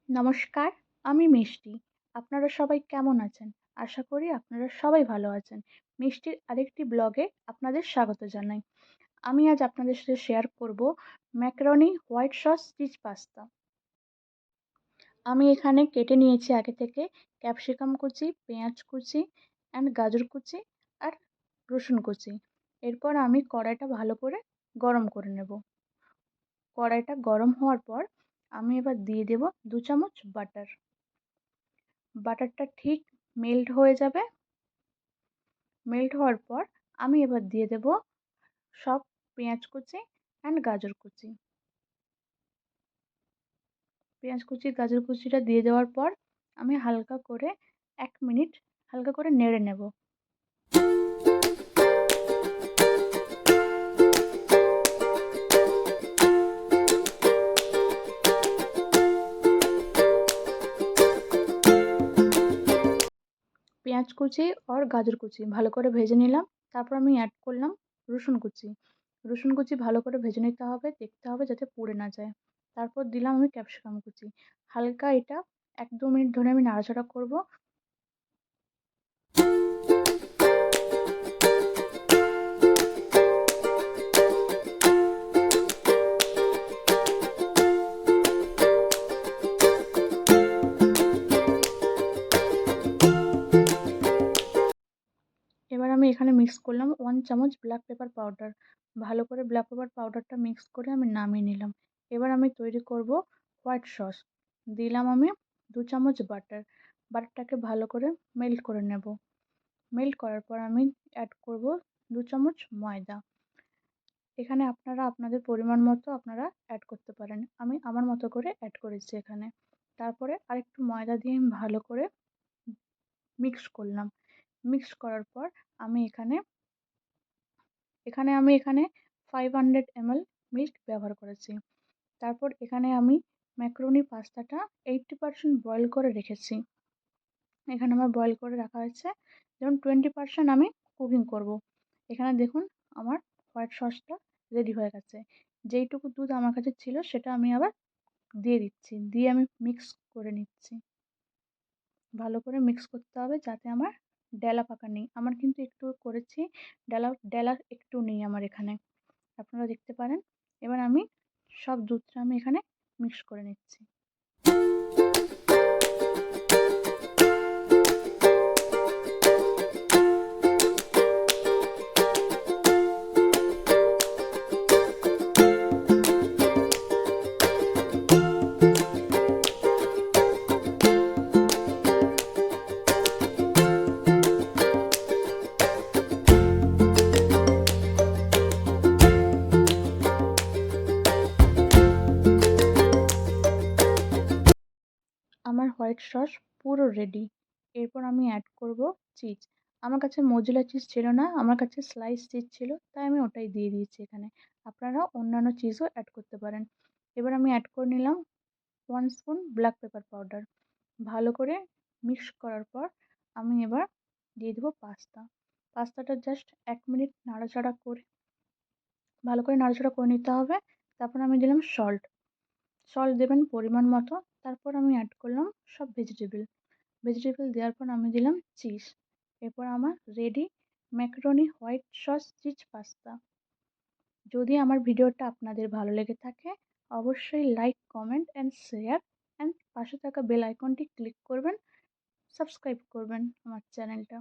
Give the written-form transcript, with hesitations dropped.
নমস্কার, আমি মিষ্টি। আপনারা সবাই কেমন আছেন? আশা করি আপনারা সবাই ভালো আছেন। মিষ্টির আরেকটি ব্লগে আপনাদের স্বাগত জানাই। আমি আজ আপনাদের সাথে শেয়ার করব macaroni white sauce cheese pasta. আমি এখানে কেটে নিয়েছি আগে থেকে ক্যাপসিকাম কুচি, পেঁয়াজ কুচি অ্যান্ড গাজর কুচি আর রসুন কুচি। এরপর আমি কড়াইটা ভালো করে গরম করে নেব। কড়াইটা গরম হওয়ার পর আমি এবার দিয়ে দেব 2 চামচ বাটার। বাটারটা ঠিক মেল্ট হয়ে যাবে। মেল্ট হওয়ার পর আমি এবার দিয়ে দেব সব পেঁয়াজ কুচি অ্যান্ড গাজর কুচি। পেঁয়াজ কুচি গাজর কুচিটা দিয়ে দেওয়ার পর আমি হালকা করে 1 মিনিট হালকা করে নেড়ে নেব। পেঁয়াজ কুচি আর গাজর কুচি ভালো করে ভেজে নিলাম। তারপর আমি অ্যাড করলাম রসুন কুচি। রসুন কুচি ভালো করে ভেজে নিতে হবে, দেখতে হবে যাতে পুড়ে না যায়। তারপর দিলাম আমি ক্যাপসিকাম কুচি। হালকা এটা 1-2 মিনিট ধরে আমি নাড়াচাড়া করব। এবার আমি এখানে মিক্স করলাম 1 চামচ ব্ল্যাক পেপার পাউডার। ভালো করে ব্ল্যাক পেপার পাউডারটা মিক্স করে আমি নামিয়ে নিলাম। এবার আমি তৈরি করব হোয়াইট সস। দিলাম আমি 2 চামচ বাটার। বাটারটাকে ভালো করে মেল্ট করে নেব। মেল্ট করার পর আমি অ্যাড করব 2 চামচ ময়দা। এখানে আপনারা আপনাদের পরিমাণ মতো আপনারা অ্যাড করতে পারেন। আমি আমার মতো করে অ্যাড করেছি এখানে। তারপরে আরেকটু ময়দা দিয়ে আমি ভালো করে মিক্স করলাম। মিক্স করার পর আমি এখানে 500 ml মিল্ক ব্যবহার করেছি। তারপর এখানে আমি ম্যাকারনি পাস্তাটা 80% বয়েল করে রেখেছি। এখানে আমার বয়েল করে রাখা হয়েছে, যেমন 20% আমি কুকিং করব। এখানে দেখুন আমার হোয়াইট সসটা রেডি হয়ে গেছে। যেইটুকু দুধ আমার কাছে ছিল সেটা আমি আবার দিয়ে দিচ্ছি। দিয়ে আমি মিক্স করে নিচ্ছি। ভালো করে মিক্স করতে হবে যাতে আমার ডেলা পাকা নেই। আমার কিন্তু একটু করেছি, ডেলা একটু নেই আমার এখানে। আপনারা দেখতে পারেন। এবার আমি সব দুধটা আমি এখানে মিক্স করে নিচ্ছি। আমার হোয়াইট সস পুরো রেডি। এরপর আমি অ্যাড করব চিজ। আমার কাছে মোজেলা চিজ ছিল না, আমার কাছে স্লাইস চিজ ছিল, তাই আমি ওটাই দিয়ে দিয়েছি এখানে। আপনারা অন্যান্য চিজও অ্যাড করতে পারেন। এবার আমি অ্যাড করে নিলাম 1 স্পুন ব্ল্যাক পেপার পাউডার। ভালো করে মিক্স করার পর আমি এবার দিয়ে দেবো পাস্তা। পাস্তাটা জাস্ট 1 মিনিট নাড়াচাড়া করে ভালো করে নাড়াচাড়া করে নিতে হবে। তারপর আমি দিলাম সল্ট। সল্ট দেবেন পরিমাণ মতো। তারপর আমি অ্যাড করলাম সব ভেজিটেবল দেওয়ার পর আমি দিলাম চিজ। এরপর আমার ready macaroni white sauce cheese pasta. যদি আমার ভিডিওটা আপনাদের ভালো লেগে থাকে অবশ্যই like, comment and share and পাশে থাকা বেল আইকনটি ক্লিক করবেন, সাবস্ক্রাইব করবেন আমার চ্যানেলটা।